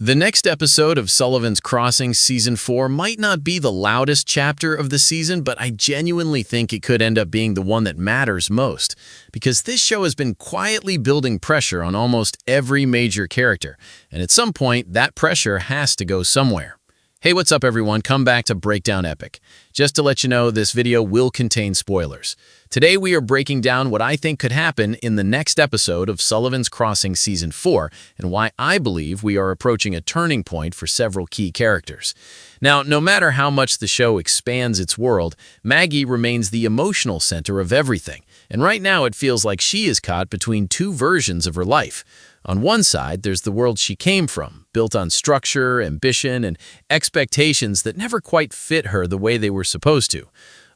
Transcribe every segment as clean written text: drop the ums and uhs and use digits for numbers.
The next episode of Sullivan's Crossing Season 4 might not be the loudest chapter of the season, but I genuinely think it could end up being the one that matters most, because this show has been quietly building pressure on almost every major character, and at some point, that pressure has to go somewhere. Hey, what's up everyone? Come back to Breakdown Epic. Just to let you know, this video will contain spoilers. Today we are breaking down what I think could happen in the next episode of Sullivan's Crossing Season 4 and why I believe we are approaching a turning point for several key characters. Now, no matter how much the show expands its world, Maggie remains the emotional center of everything, and right now it feels like she is caught between two versions of her life. On one side, there's the world she came from, built on structure, ambition, and expectations that never quite fit her the way they were supposed to.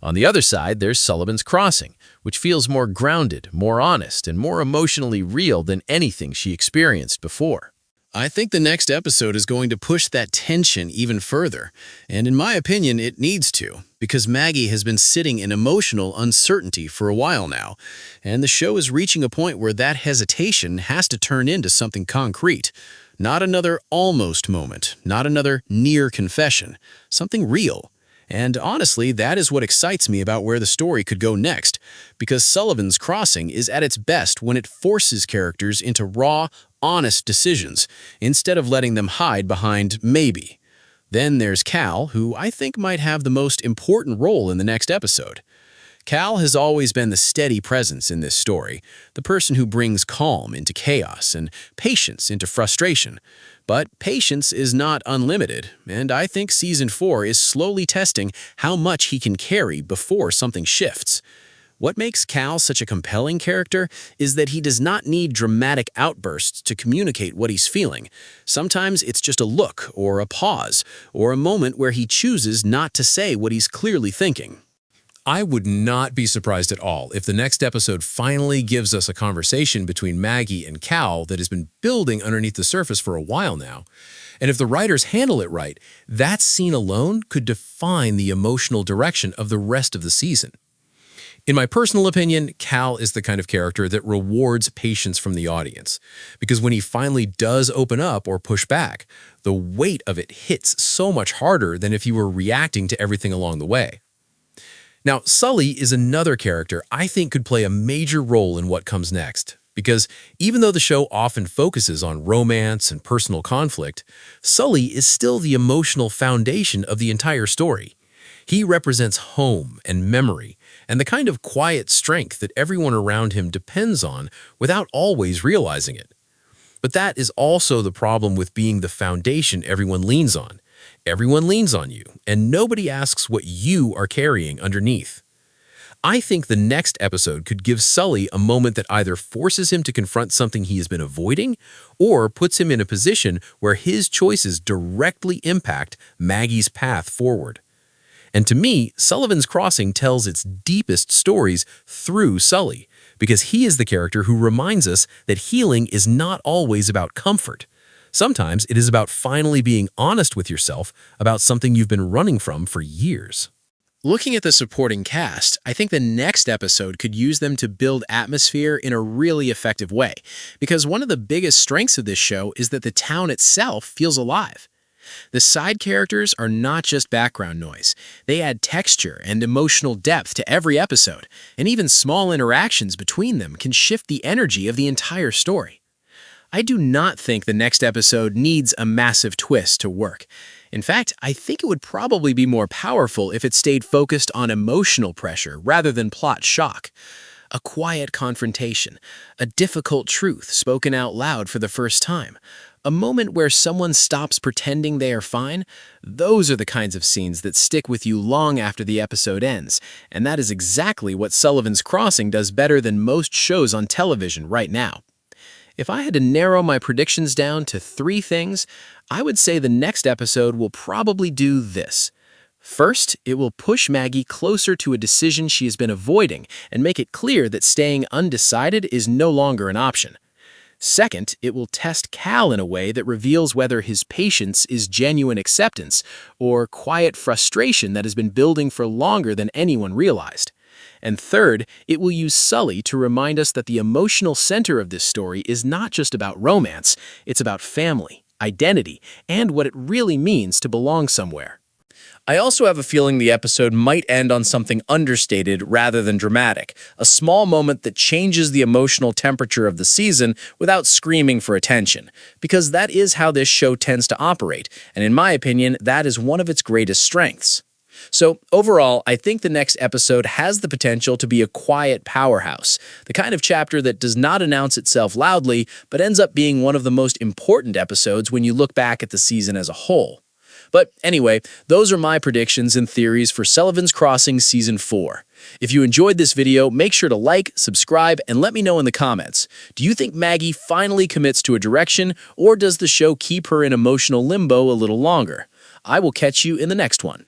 On the other side, there's Sullivan's Crossing, which feels more grounded, more honest, and more emotionally real than anything she experienced before. I think the next episode is going to push that tension even further, and in my opinion, it needs to, because Maggie has been sitting in emotional uncertainty for a while now, and the show is reaching a point where that hesitation has to turn into something concrete. Not another almost moment, not another near confession, something real. And honestly, that is what excites me about where the story could go next, because Sullivan's Crossing is at its best when it forces characters into raw, honest decisions, instead of letting them hide behind maybe. Then there's Cal, who I think might have the most important role in the next episode. Cal has always been the steady presence in this story, the person who brings calm into chaos and patience into frustration. But patience is not unlimited, and I think Season 4 is slowly testing how much he can carry before something shifts. What makes Cal such a compelling character is that he does not need dramatic outbursts to communicate what he's feeling. Sometimes it's just a look or a pause or a moment where he chooses not to say what he's clearly thinking. I would not be surprised at all if the next episode finally gives us a conversation between Maggie and Cal that has been building underneath the surface for a while now. And if the writers handle it right, that scene alone could define the emotional direction of the rest of the season. In my personal opinion, Cal is the kind of character that rewards patience from the audience, because when he finally does open up or push back, the weight of it hits so much harder than if he were reacting to everything along the way. Now, Sully is another character I think could play a major role in what comes next, because even though the show often focuses on romance and personal conflict, Sully is still the emotional foundation of the entire story. He represents home and memory, and the kind of quiet strength that everyone around him depends on without always realizing it. But that is also the problem with being the foundation everyone leans on. Everyone leans on you, and nobody asks what you are carrying underneath. I think the next episode could give Sully a moment that either forces him to confront something he has been avoiding or puts him in a position where his choices directly impact Maggie's path forward. And to me, Sullivan's Crossing tells its deepest stories through Sully, because he is the character who reminds us that healing is not always about comfort. Sometimes it is about finally being honest with yourself about something you've been running from for years. Looking at the supporting cast, I think the next episode could use them to build atmosphere in a really effective way, because one of the biggest strengths of this show is that the town itself feels alive. The side characters are not just background noise. They add texture and emotional depth to every episode, and even small interactions between them can shift the energy of the entire story. I do not think the next episode needs a massive twist to work. In fact, I think it would probably be more powerful if it stayed focused on emotional pressure rather than plot shock. A quiet confrontation, a difficult truth spoken out loud for the first time, a moment where someone stops pretending they are fine. Those are the kinds of scenes that stick with you long after the episode ends, and that is exactly what Sullivan's Crossing does better than most shows on television right now. If I had to narrow my predictions down to 3 things, I would say the next episode will probably do this. First, it will push Maggie closer to a decision she has been avoiding and make it clear that staying undecided is no longer an option. Second, it will test Cal in a way that reveals whether his patience is genuine acceptance or quiet frustration that has been building for longer than anyone realized. And third, it will use Sully to remind us that the emotional center of this story is not just about romance, it's about family, identity, and what it really means to belong somewhere. I also have a feeling the episode might end on something understated rather than dramatic, a small moment that changes the emotional temperature of the season without screaming for attention, because that is how this show tends to operate, and in my opinion, that is one of its greatest strengths. So, overall, I think the next episode has the potential to be a quiet powerhouse, the kind of chapter that does not announce itself loudly, but ends up being one of the most important episodes when you look back at the season as a whole. But anyway, those are my predictions and theories for Sullivan's Crossing Season 4. If you enjoyed this video, make sure to like, subscribe, and let me know in the comments. Do you think Maggie finally commits to a direction, or does the show keep her in emotional limbo a little longer? I will catch you in the next one.